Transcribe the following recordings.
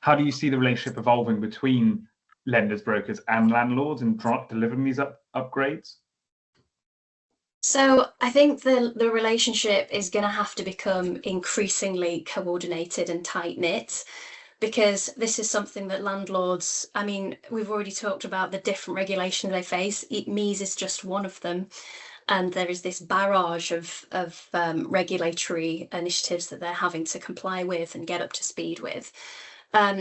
how do you see the relationship evolving between lenders, brokers, and landlords in delivering these upgrades? So I think the relationship is going to have to become increasingly coordinated and tight-knit, because this is something that landlords, I mean, we've already talked about the different regulations they face. MEES is just one of them. And there is this barrage of regulatory initiatives that they're having to comply with and get up to speed with.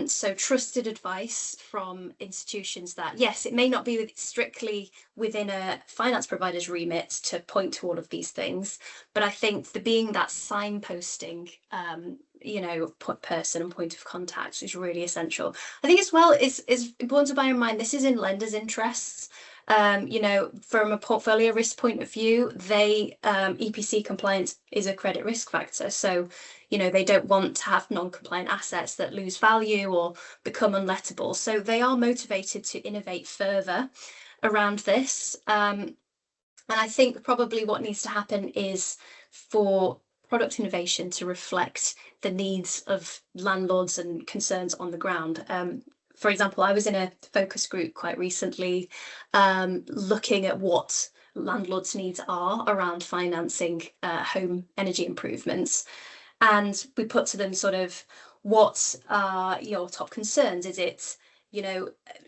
So trusted advice from institutions that, yes, it may not be strictly within a finance provider's remit to point to all of these things, but I think being that signposting, person and point of contact is really essential. I think as well is important to bear in mind, this is in lenders' interests. From a portfolio risk point of view, EPC compliance is a credit risk factor. So, they don't want to have non-compliant assets that lose value or become unlettable. So they are motivated to innovate further around this. And I think probably what needs to happen is for product innovation to reflect the needs of landlords and concerns on the ground. For example, I was in a focus group quite recently looking at what landlords' needs are around financing home energy improvements. And we put to them sort of, what are your top concerns? Is it,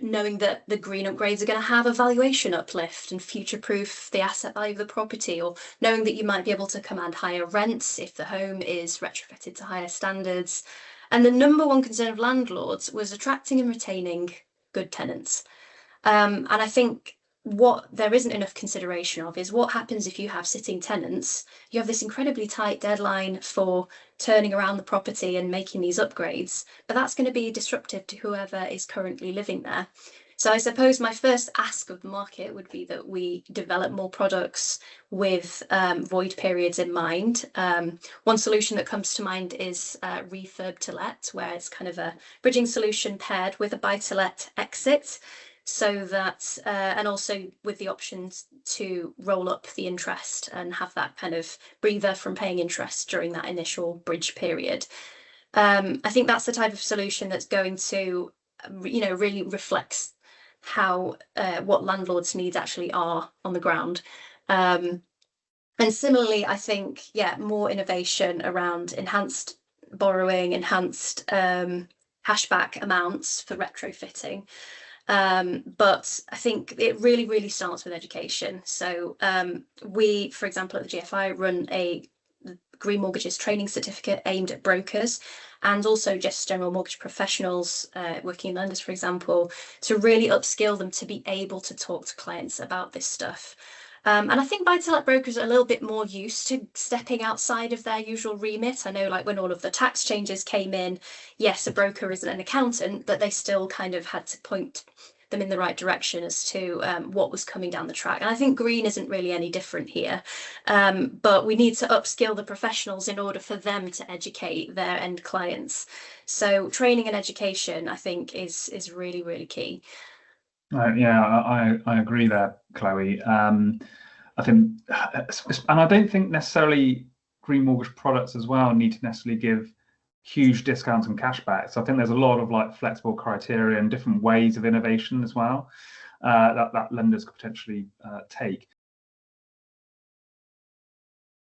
knowing that the green upgrades are going to have a valuation uplift and future-proof the asset value of the property, or knowing that you might be able to command higher rents if the home is retrofitted to higher standards? And the number one concern of landlords was attracting and retaining good tenants. And I think what there isn't enough consideration of is what happens if you have sitting tenants. You have this incredibly tight deadline for turning around the property and making these upgrades, but that's going to be disruptive to whoever is currently living there. So I suppose my first ask of the market would be that we develop more products with void periods in mind. One solution that comes to mind is refurb to let, where it's kind of a bridging solution paired with a buy to let exit. So that, and also with the options to roll up the interest and have that kind of breather from paying interest during that initial bridge period. I think that's the type of solution that's going to, really reflects how what landlords' needs actually are on the ground. And similarly, I think, more innovation around enhanced borrowing, enhanced cashback amounts for retrofitting. But I think it really, really starts with education. So we, for example, at the GFI run a Green Mortgages training certificate aimed at brokers and also just general mortgage professionals working in lenders, for example, to really upskill them to be able to talk to clients about this stuff. And I think buy-to-let brokers are a little bit more used to stepping outside of their usual remit. I know, like when all of the tax changes came in, yes, a broker isn't an accountant, but they still kind of had to point them in the right direction as to what was coming down the track. And I think green isn't really any different here. But we need to upskill the professionals in order for them to educate their end clients. So training and education, I think, is really, really key. I agree there, Chloe. I think, and I don't think necessarily green mortgage products as well need to necessarily give huge discounts and cashbacks. I think there's a lot of like flexible criteria and different ways of innovation as well that lenders could potentially take.